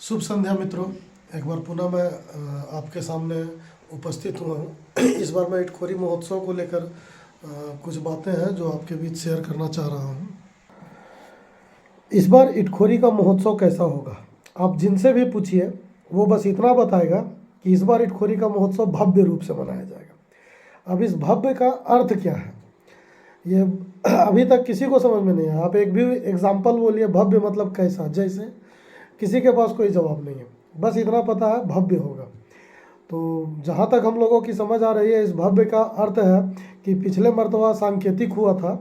शुभ संध्या मित्रों। एक बार पुनः मैं आपके सामने उपस्थित हुआ हूँ। इस बार मैं इटखोरी महोत्सव को लेकर कुछ बातें हैं जो आपके बीच शेयर करना चाह रहा हूँ। इस बार इटखोरी का महोत्सव कैसा होगा, आप जिनसे भी पूछिए वो बस इतना बताएगा कि इस बार इटखोरी का महोत्सव भव्य रूप से मनाया जाएगा। अब इस भव्य का अर्थ क्या है ये अभी तक किसी को समझ में नहीं आया। आप एक भी एग्जाम्पल बोलिए भव्य मतलब कैसा, जैसे किसी के पास कोई जवाब नहीं है, बस इतना पता है भव्य होगा। तो जहाँ तक हम लोगों की समझ आ रही है, इस भव्य का अर्थ है कि पिछले मर्तबा सांकेतिक हुआ था,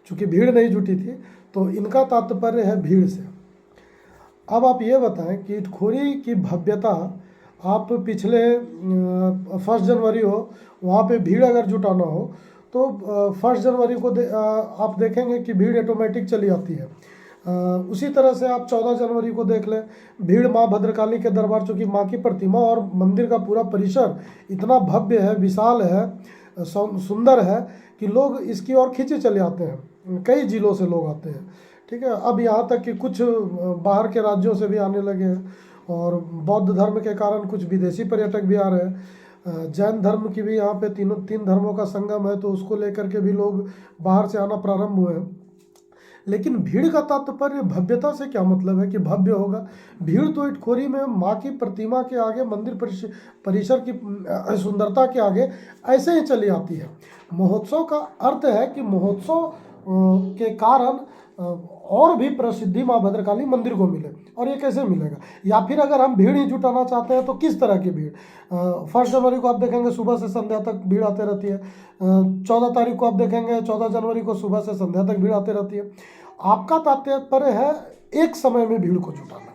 चूँकि भीड़ नहीं जुटी थी, तो इनका तात्पर्य है भीड़ से। अब आप ये बताएं कि इटखोरी की भव्यता, आप पिछले 1 जनवरी हो, वहाँ पे भीड़ अगर जुटाना हो तो 1 जनवरी को आप देखेंगे कि भीड़ ऑटोमेटिक चली आती है। उसी तरह से आप 14 जनवरी को देख लें, भीड़ माँ भद्रकाली के दरबार, चूँकि माँ की प्रतिमा और मंदिर का पूरा परिसर इतना भव्य है, विशाल है, सुंदर है कि लोग इसकी ओर खींचे चले आते हैं। कई जिलों से लोग आते हैं, ठीक है। अब यहाँ तक कि कुछ बाहर के राज्यों से भी आने लगे हैं, और बौद्ध धर्म के कारण कुछ विदेशी पर्यटक भी आ रहे हैं। जैन धर्म की भी यहाँ पे तीन धर्मों का संगम है, तो उसको लेकर के भी लोग बाहर से आना प्रारंभ हुए हैं। लेकिन भीड़ का तात्पर्य भव्यता से क्या मतलब है कि भव्य होगा? भीड़ तो इटखोरी में माँ की प्रतिमा के आगे, मंदिर परिसर की सुंदरता के आगे ऐसे ही चली आती है। महोत्सव का अर्थ है कि महोत्सव के कारण और भी प्रसिद्धि माँ भद्रकाली मंदिर को मिले। और ये कैसे मिलेगा? या फिर अगर हम भीड़ ही जुटाना चाहते हैं तो किस तरह की भीड़? 1 जनवरी को आप देखेंगे सुबह से संध्या तक भीड़ आती रहती है। 14 तारीख को आप देखेंगे, 14 जनवरी को सुबह से संध्या तक भीड़ आती रहती है। आपका तात्पर्य है एक समय में भीड़ को जुटाना,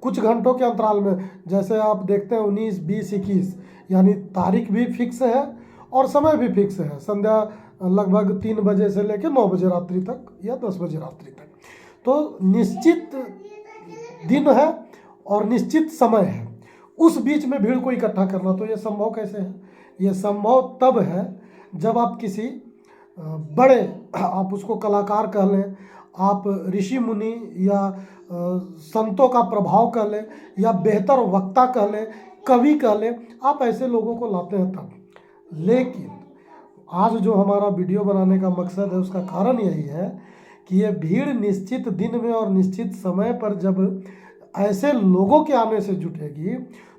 कुछ घंटों के अंतराल में। जैसे आप देखते हैं 19, 20, 21, यानी तारीख भी फिक्स है और समय भी फिक्स है। संध्या लगभग 3 बजे से लेकर 9 बजे रात्रि तक या 10 बजे रात्रि तक, तो निश्चित दिन है और निश्चित समय है। उस बीच में भीड़ को इकट्ठा करना, तो ये संभव कैसे है? ये संभव तब है जब आप किसी बड़े, आप उसको कलाकार कह लें, आप ऋषि मुनि या संतों का प्रभाव कह लें, या बेहतर वक्ता कह लें, कवि कह लें, आप ऐसे लोगों को लाते हैं तब। लेकिन आज जो हमारा वीडियो बनाने का मकसद है, उसका कारण यही है कि ये भीड़ निश्चित दिन में और निश्चित समय पर जब ऐसे लोगों के आने से जुटेगी,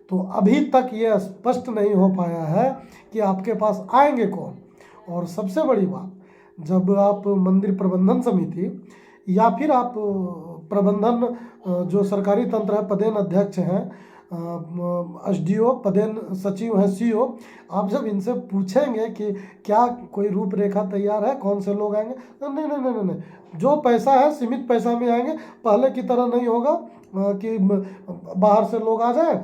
तो अभी तक ये स्पष्ट नहीं हो पाया है कि आपके पास आएंगे कौन। और सबसे बड़ी बात, जब आप मंदिर प्रबंधन समिति या फिर आप प्रबंधन जो सरकारी तंत्र है, पदेन अध्यक्ष हैं, SDO, पदेन सचिव हैं, CO, आप जब इनसे पूछेंगे कि क्या कोई रूपरेखा तैयार है, कौन से लोग आएंगे, नहीं नहीं नहीं नहीं, जो पैसा है सीमित पैसा में आएंगे। पहले की तरह नहीं होगा कि बाहर से लोग आ जाए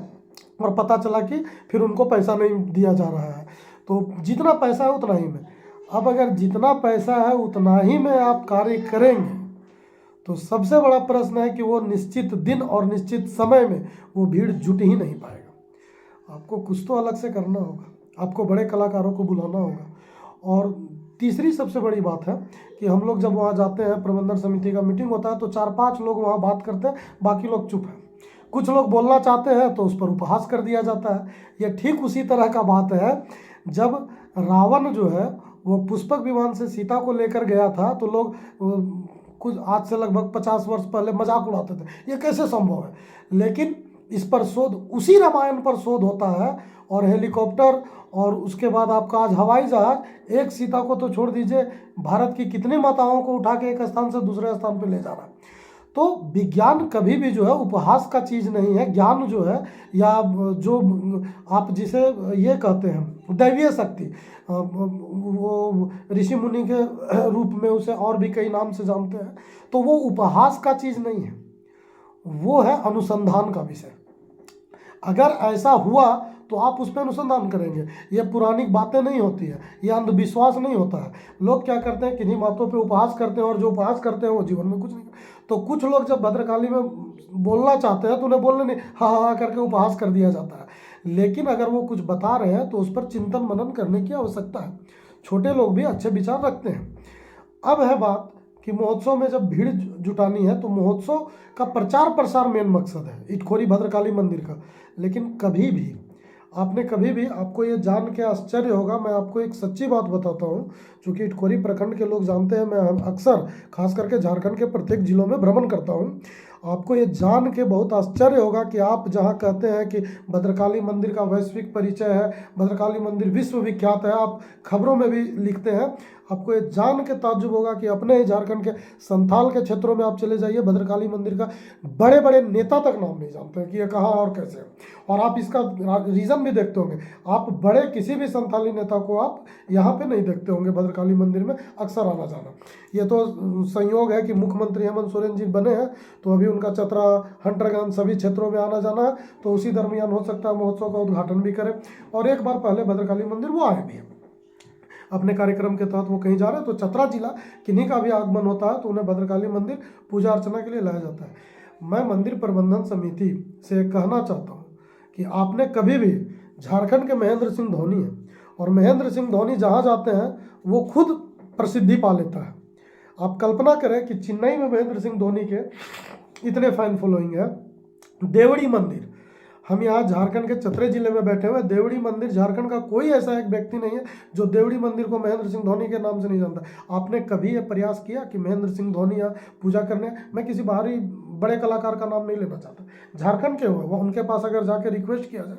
और पता चला कि फिर उनको पैसा नहीं दिया जा रहा है। तो जितना पैसा है उतना ही में। अब अगर जितना पैसा है उतना ही में आप कार्य करेंगे, तो सबसे बड़ा प्रश्न है कि वो निश्चित दिन और निश्चित समय में वो भीड़ जुट ही नहीं पाएगा। आपको कुछ तो अलग से करना होगा, आपको बड़े कलाकारों को बुलाना होगा। और तीसरी सबसे बड़ी बात है कि हम लोग जब वहाँ जाते हैं, प्रबंधन समिति का मीटिंग होता है, तो 4-5 लोग वहाँ बात करते हैं, बाकी लोग चुप हैं। कुछ लोग बोलना चाहते हैं तो उस पर उपहास कर दिया जाता है। यह ठीक उसी तरह का बात है जब रावण जो है वो पुष्पक विमान से सीता को लेकर गया था, तो लोग कुछ आज से लगभग 50 वर्ष पहले मजाक उड़ाते थे, ये कैसे संभव है। लेकिन इस पर शोध, उसी रामायण पर शोध होता है, और हेलीकॉप्टर, और उसके बाद आपका आज हवाई जहाज, एक सीता को तो छोड़ दीजिए, भारत की कितनी माताओं को उठा के एक स्थान से दूसरे स्थान पर ले जा रहा है। तो विज्ञान कभी भी जो है उपहास का चीज़ नहीं है। ज्ञान जो है, या जो आप जिसे ये कहते हैं दैवीय शक्ति, वो ऋषि मुनि के रूप में उसे और भी कई नाम से जानते हैं, तो वो उपहास का चीज़ नहीं है, वो है अनुसंधान का विषय। अगर ऐसा हुआ तो आप उस पर अनुसंधान करेंगे। ये पुरानी बातें नहीं होती है, ये अंधविश्वास नहीं होता है। लोग क्या करते हैं, किन्हीं बातों पे उपहास करते हैं, और जो उपहास करते हैं वो जीवन में कुछ नहीं। तो कुछ लोग जब भद्रकाली में बोलना चाहते हैं तो उन्हें बोलने नहीं, हाँ हाँ करके उपहास कर दिया जाता है। लेकिन अगर वो कुछ बता रहे हैं तो उस पर चिंतन मनन करने की आवश्यकता है। छोटे लोग भी अच्छे विचार रखते हैं। अब है बात कि महोत्सव में जब भीड़ जुटानी है तो महोत्सव का प्रचार प्रसार मेन मकसद है इटखोरी भद्रकाली मंदिर का। लेकिन कभी भी आपको ये जान के आश्चर्य होगा, मैं आपको एक सच्ची बात बताता हूँ, चूँकि इटखोरी प्रखंड के लोग जानते हैं, मैं अक्सर खास करके झारखंड के प्रत्येक जिलों में भ्रमण करता हूँ। आपको ये जान के बहुत आश्चर्य होगा कि आप जहाँ कहते हैं कि भद्रकाली मंदिर का वैश्विक परिचय है, भद्रकाली मंदिर विश्व विख्यात है, आप खबरों में भी लिखते हैं, आपको ये जान के ताज्जुब होगा कि अपने ही झारखंड के संथाल के क्षेत्रों में आप चले जाइए, भद्रकाली मंदिर का बड़े बड़े नेता तक नाम नहीं जानते हैं कि ये कहाँ और कैसे है। और आप इसका रीज़न भी देखते होंगे, आप बड़े किसी भी संथाली नेता को आप यहाँ पे नहीं देखते होंगे भद्रकाली मंदिर में अक्सर आना जाना। ये तो संयोग है कि मुख्यमंत्री हेमंत सोरेन जी बने हैं, तो अभी उनका चतरा, हंटरगंज सभी क्षेत्रों में आना जाना है, तो उसी दरमियान हो सकता है महोत्सव का उद्घाटन भी करें। और एक बार पहले भद्रकाली मंदिर वो आए भी हैं, अपने कार्यक्रम के तहत वो कहीं जा रहे हैं तो चतरा जिला किन्हीं का भी आगमन होता है तो उन्हें भद्रकाली मंदिर पूजा अर्चना के लिए लाया जाता है। मैं मंदिर प्रबंधन समिति से कहना चाहता हूँ कि आपने कभी भी, झारखंड के महेंद्र सिंह धोनी हैं और महेंद्र सिंह धोनी जहाँ जाते हैं वो खुद प्रसिद्धि पा लेता है। आप कल्पना करें कि चेन्नई में महेंद्र सिंह धोनी के इतने फैन फॉलोइंग है। देवड़ी मंदिर, हम यहाँ झारखंड के चतरे जिले में बैठे हुए, देवड़ी मंदिर, झारखंड का कोई ऐसा एक व्यक्ति नहीं है जो देवड़ी मंदिर को महेंद्र सिंह धोनी के नाम से नहीं जानता। आपने कभी ये प्रयास किया कि महेंद्र सिंह धोनी यहाँ पूजा करने, मैं किसी बाहरी बड़े कलाकार का नाम नहीं लेना चाहता, झारखंड के हुए वो उनके पास अगर जाके रिक्वेस्ट किया जाए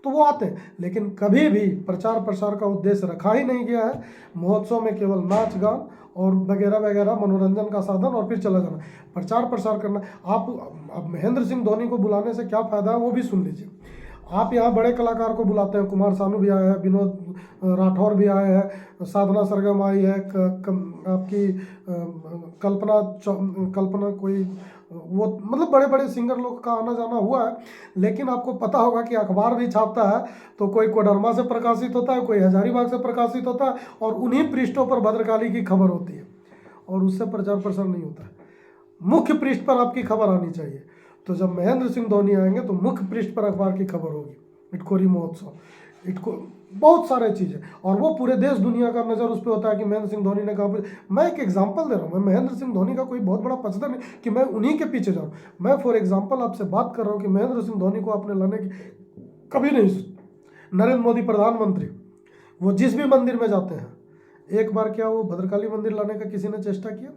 तो वो आते हैं, लेकिन कभी भी प्रचार प्रसार का उद्देश्य रखा ही नहीं गया है। महोत्सव में केवल नाच गान और वगैरह वगैरह मनोरंजन का साधन और फिर चला जाना, प्रचार प्रसार करना। आप अब महेंद्र सिंह धोनी को बुलाने से क्या फ़ायदा है वो भी सुन लीजिए। आप यहाँ बड़े कलाकार को बुलाते हैं, कुमार सानू भी आए हैं, विनोद राठौर भी आए हैं, साधना सरगम आई है, आपकी कल्पना कोई, वो मतलब बड़े बड़े सिंगर लोग का आना जाना हुआ है। लेकिन आपको पता होगा कि अखबार भी छापता है तो कोई कोडरमा से प्रकाशित होता है, कोई हजारीबाग से प्रकाशित होता है और उन्हीं पृष्ठों पर भद्रकाली की खबर होती है और उससे प्रचार प्रसार नहीं होता है। मुख्य पृष्ठ पर आपकी खबर आनी चाहिए। तो जब महेंद्र सिंह धोनी आएंगे तो मुख्य पृष्ठ पर अखबार की खबर होगी, इटखोरी महोत्सव, बहुत सारे चीज़ें, और वो पूरे देश दुनिया का नज़र उस पर होता है कि महेंद्र सिंह धोनी ने कहा। मैं एक एग्जांपल दे रहा हूँ, मैं महेंद्र सिंह धोनी का कोई बहुत बड़ा पचता नहीं कि मैं उन्हीं के पीछे जाऊँ। मैं फॉर एग्जांपल आपसे बात कर रहा हूँ कि महेंद्र सिंह धोनी को आपने लाने की कभी नहीं नरेंद्र मोदी प्रधानमंत्री, वो जिस भी मंदिर में जाते हैं, एक बार क्या वो भद्रकाली मंदिर लाने का किसी ने चेष्टा किया?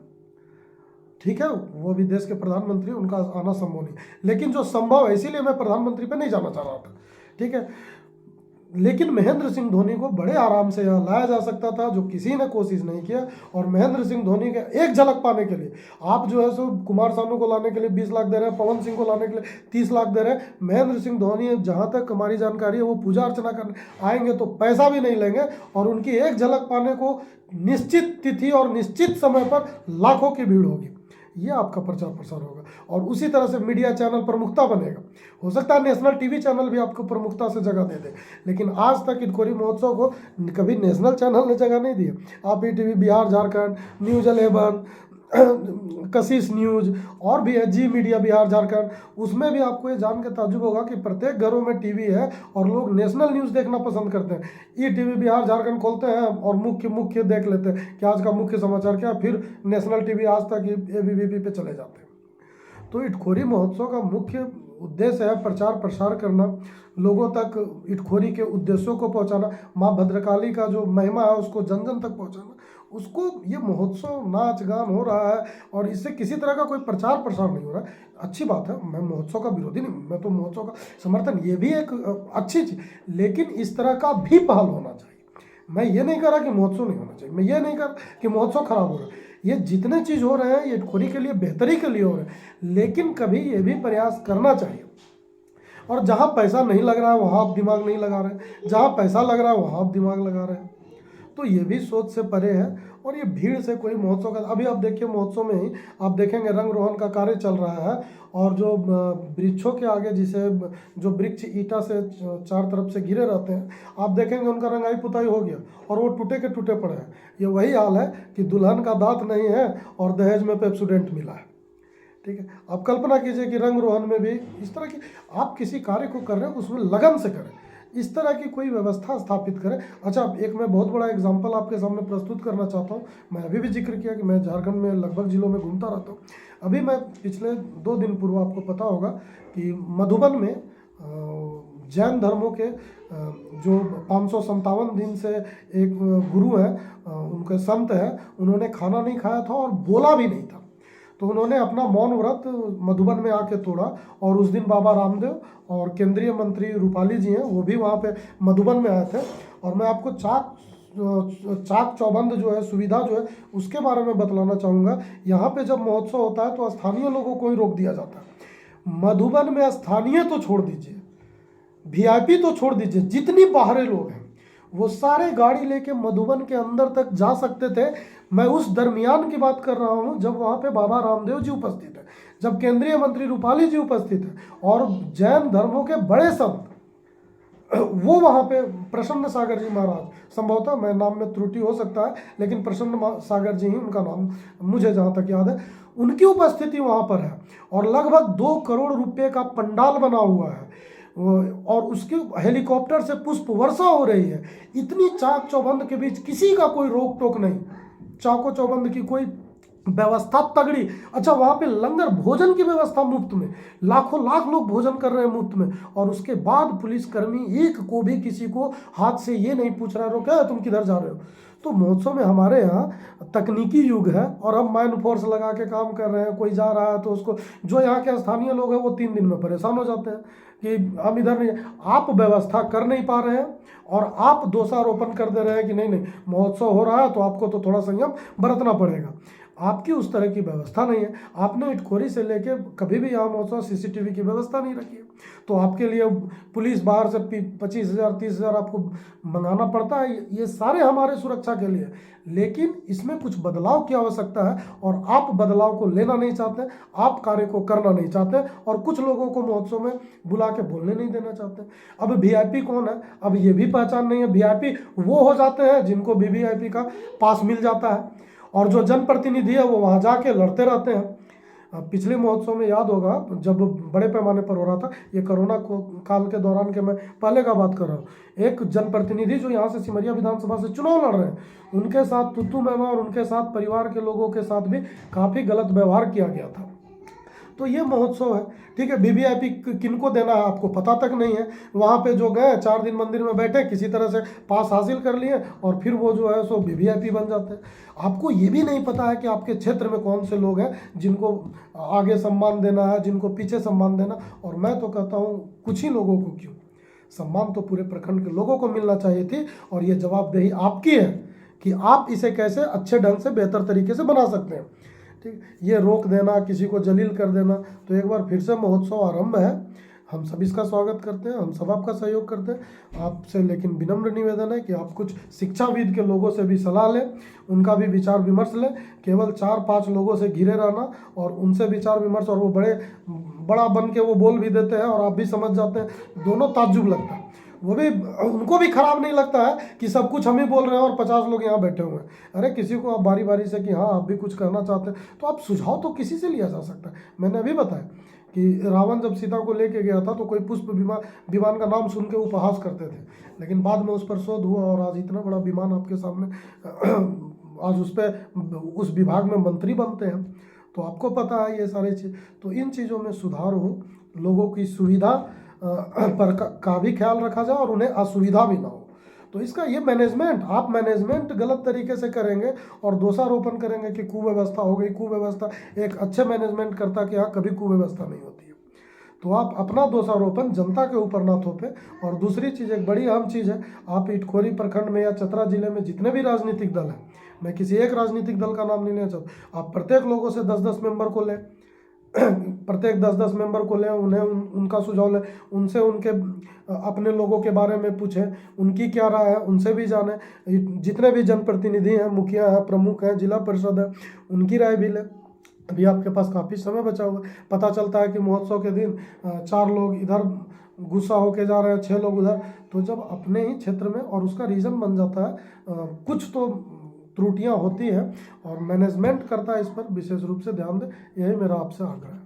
ठीक है, वो भी देश के प्रधानमंत्री, उनका आना संभव नहीं, लेकिन जो संभव है, इसीलिए मैं प्रधानमंत्री पे नहीं जाना चाह रहा था, ठीक है। लेकिन महेंद्र सिंह धोनी को बड़े आराम से यहाँ लाया जा सकता था, जो किसी ने कोशिश नहीं किया। और महेंद्र सिंह धोनी के एक झलक पाने के लिए आप जो है सो कुमार सानू को लाने के लिए 20 लाख दे रहे हैं, पवन सिंह को लाने के लिए 30 लाख दे रहे हैं। महेंद्र सिंह धोनी जहाँ तक हमारी जानकारी है वो पूजा अर्चना करने आएंगे तो पैसा भी नहीं लेंगे, और उनकी एक झलक पाने को निश्चित तिथि और निश्चित समय पर लाखों की भीड़ होगी। ये आपका प्रचार प्रसार होगा और उसी तरह से मीडिया चैनल प्रमुखता बनेगा। हो सकता है नेशनल टीवी चैनल भी आपको प्रमुखता से जगह दे दे, लेकिन आज तक इटखोरी महोत्सव को कभी नेशनल चैनल ने जगह नहीं दी है। आप ईटीवी बिहार झारखंड, न्यूज़ 11, कशिश न्यूज़ और भी है, जी मीडिया बिहार झारखंड, उसमें भी आपको ये जान के ताज्जुब होगा कि प्रत्येक घरों में टीवी है और लोग नेशनल न्यूज़ देखना पसंद करते हैं। ईटीवी बिहार झारखंड खोलते हैं और मुख्य देख लेते हैं कि आज का मुख्य समाचार क्या, फिर नेशनल टीवी आज तक एबीपी पे चले जाते हैं। तो इटखोरी महोत्सव का मुख्य उद्देश्य है प्रचार प्रसार करना, लोगों तक इटखोरी के उद्देश्यों को पहुंचाना, माँ भद्रकाली का जो महिमा है उसको जन जन तक पहुंचाना। उसको ये महोत्सव नाच गान हो रहा है और इससे किसी तरह का कोई प्रचार प्रसार नहीं हो रहा है, अच्छी बात है। मैं महोत्सव का विरोधी नहीं, मैं तो महोत्सव का समर्थन, ये भी एक अच्छी चीज़, लेकिन इस तरह का भी पहल होना चाहिए। मैं ये नहीं कह रहा कि महोत्सव नहीं होना चाहिए, मैं ये नहीं कह रहा कि महोत्सव खराब हो रहा है। ये जितने चीज़ हो रहे हैं ये इटखोरी के लिए बेहतरी के लिए हो रहे हैं, लेकिन कभी ये भी प्रयास करना चाहिए। और जहाँ पैसा नहीं लग रहा है वहाँ आप दिमाग नहीं लगा रहे, जहाँ पैसा लग रहा है वहाँ आप दिमाग लगा रहे हैं, तो ये भी सोच से परे है। और ये भीड़ से कोई महोत्सव का, अभी आप देखिए महोत्सव में ही आप देखेंगे रंग रोहन का कार्य चल रहा है, और जो वृक्षों के आगे जिसे जो वृक्ष ईंटा से चार तरफ से घिरे रहते हैं, आप देखेंगे उनका रंगाई पुताई हो गया और वो टूटे के टूटे पड़े हैं। ये वही हाल है कि दुल्हन का दांत नहीं है और दहेज में पेप्सोडेंट मिला है, ठीक है। आप कल्पना कीजिए कि रंग रोहन में भी इस तरह की, आप किसी कार्य को कर रहे हो उसमें लगन से करें, इस तरह की कोई व्यवस्था स्थापित करें। अच्छा, एक मैं बहुत बड़ा एग्जांपल आपके सामने प्रस्तुत करना चाहता हूँ। मैं अभी भी जिक्र किया कि मैं झारखंड में लगभग जिलों में घूमता रहता हूँ। अभी मैं पिछले 2 दिन पूर्व, आपको पता होगा कि मधुबन में जैन धर्मों के जो 557 दिन से एक गुरु है, उनके संत है, उन्होंने खाना नहीं खाया था और बोला भी नहीं था। तो उन्होंने अपना मौन व्रत मधुबन में आके तोड़ा और उस दिन बाबा रामदेव और केंद्रीय मंत्री रूपाली जी हैं, वो भी वहाँ पे मधुबन में आए थे। और मैं आपको चाक चौबंद जो है, सुविधा जो है, उसके बारे में बतलाना चाहूँगा। यहाँ पे जब महोत्सव होता है तो स्थानीय लोगों को ही रोक दिया जाता है। मधुबन में स्थानीय तो छोड़ दीजिए, वीआईपी तो छोड़ दीजिए, जितनी बाहरी लोग हैं वो सारे गाड़ी लेके मधुबन के अंदर तक जा सकते थे। मैं उस दरमियान की बात कर रहा हूँ जब वहाँ पे बाबा रामदेव जी उपस्थित है, जब केंद्रीय मंत्री रूपाली जी उपस्थित है और जैन धर्मों के बड़े संत वो वहाँ पे, प्रसन्न सागर जी महाराज, संभवतः मैं नाम में त्रुटि हो सकता है, लेकिन प्रसन्न सागर जी ही उनका नाम मुझे जहाँ तक याद है, उनकी उपस्थिति वहाँ पर है। और लगभग 2 करोड़ रुपए का पंडाल बना हुआ है और उसके हेलीकॉप्टर से पुष्प वर्षा हो रही है। इतनी चाक चौबंद के बीच किसी का कोई रोक टोक नहीं, चाको चौबंद की कोई व्यवस्था तगड़ी। अच्छा, वहाँ पे लंगर भोजन की व्यवस्था मुफ्त में, लाखों लाख लोग भोजन कर रहे हैं मुफ्त में, और उसके बाद पुलिसकर्मी एक को भी किसी को हाथ से ये नहीं पूछ रहा है क्या तुम किधर जा रहे हो। तो महोत्सव में हमारे यहाँ तकनीकी युग है और हम मैन फोर्स लगा के काम कर रहे हैं। कोई जा रहा है तो उसको, जो यहाँ के स्थानीय लोग हैं वो 3 दिन में परेशान हो जाते हैं कि हम इधर नहीं, आप व्यवस्था कर नहीं पा रहे हैं और आप दोषारोपण कर दे रहे हैं कि नहीं नहीं महोत्सव हो रहा है तो आपको तो थोड़ा संयम बरतना पड़ेगा। आपकी उस तरह की व्यवस्था नहीं है। आपने इटखोरी से लेके कभी भी यहाँ महोत्सव सीसीटीवी की व्यवस्था नहीं रखी है, तो आपके लिए पुलिस बाहर से 25,000 30,000 आपको मंगाना पड़ता है। ये सारे हमारे सुरक्षा के लिए, लेकिन इसमें कुछ बदलाव की आवश्यकता है और आप बदलाव को लेना नहीं चाहते, आप कार्य को करना नहीं चाहते और कुछ लोगों को महोत्सव में बुला के बोलने नहीं देना चाहते। अब वीआईपी कौन है, अब ये भी पहचान नहीं है। वीआईपी वो हो जाते हैं जिनको वीवीआईपी का पास मिल जाता है, और जो जनप्रतिनिधि है वो वहाँ जाके लड़ते रहते हैं। पिछले महोत्सव में याद होगा जब बड़े पैमाने पर हो रहा था, ये कोरोना काल के दौरान के मैं पहले का बात कर रहा हूँ, एक जनप्रतिनिधि जो यहाँ से सिमरिया विधानसभा से चुनाव लड़ रहे हैं, उनके साथ तुत्तू मेमा और उनके साथ परिवार के लोगों के साथ भी काफ़ी गलत व्यवहार किया गया था। तो ये महोत्सव है, ठीक है। वीवीआईपी किनको देना है आपको पता तक नहीं है। वहाँ पे जो गए 4 दिन मंदिर में बैठे, किसी तरह से पास हासिल कर लिए और फिर वो जो है सो वीवीआईपी बन जाते हैं। आपको ये भी नहीं पता है कि आपके क्षेत्र में कौन से लोग हैं जिनको आगे सम्मान देना है, जिनको पीछे सम्मान देना। और मैं तो कहता हूँ कुछ ही लोगों को क्यों, सम्मान तो पूरे प्रखंड के लोगों को मिलना चाहिए थी। और ये जवाबदेही आपकी है कि आप इसे कैसे अच्छे ढंग से बेहतर तरीके से बना सकते हैं, ठीक। ये रोक देना, किसी को जलील कर देना, तो एक बार फिर से महोत्सव आरंभ है, हम सब इसका स्वागत करते हैं, हम सब आपका सहयोग करते हैं। आपसे लेकिन विनम्र निवेदन है कि आप कुछ शिक्षाविद के लोगों से भी सलाह लें, उनका भी विचार विमर्श लें। केवल 4-5 लोगों से घिरे रहना और उनसे विचार विमर्श, और वो बड़ा बन के वो बोल भी देते हैं और आप भी समझ जाते हैं, दोनों ताज्जुब लगता है। वो भी, उनको भी खराब नहीं लगता है कि सब कुछ हम ही बोल रहे हैं और 50 लोग यहाँ बैठे हुए हैं। अरे किसी को आप बारी बारी से कि हाँ आप भी कुछ कहना चाहते हैं तो आप सुझाव तो किसी से लिया जा सकता है। मैंने अभी बताया कि रावण जब सीता को लेके गया था तो कोई पुष्प विमान का नाम सुन के उपहास करते थे, लेकिन बाद में उस पर शोध हुआ और आज इतना बड़ा विमान आपके सामने, आज उस विभाग में मंत्री बनते हैं। तो आपको पता है ये सारी चीज़। तो इन चीज़ों में सुधार हो, लोगों की सुविधा पर का भी ख्याल रखा जाए और उन्हें असुविधा भी ना हो। तो इसका ये मैनेजमेंट, आप मैनेजमेंट गलत तरीके से करेंगे और दोषारोपण करेंगे कि कुव्यवस्था हो गई, कुव्यवस्था। एक अच्छे मैनेजमेंट करता कि यहाँ कभी कुव्यवस्था नहीं होती है। तो आप अपना दोषारोपण जनता के ऊपर ना थोपे। और दूसरी चीज़, एक बड़ी अहम चीज़ है, आप इटखोरी प्रखंड में या चतरा जिले में जितने भी राजनीतिक दल हैं, मैं किसी एक राजनीतिक दल का नाम नहीं लेना चाहता, आप प्रत्येक लोगों से 10-10 मेंबर को लें, प्रत्येक 10-10 मेंबर को लें, उन्हें उनका सुझाव लें, उनसे उनके अपने लोगों के बारे में पूछें, उनकी क्या राय है, उनसे भी जानें। जितने भी जनप्रतिनिधि हैं, मुखिया हैं, प्रमुख हैं, जिला परिषद है, उनकी राय भी लें। अभी आपके पास काफ़ी समय बचा हुआ है। पता चलता है कि महोत्सव के दिन 4 लोग इधर गुस्सा होके जा रहे हैं, 6 लोग उधर। तो जब अपने ही क्षेत्र में, और उसका रीज़न बन जाता है, कुछ तो त्रुटियां होती हैं और मैनेजमेंट करता है, इस पर विशेष रूप से ध्यान दें। यही मेरा आपसे आग्रह है।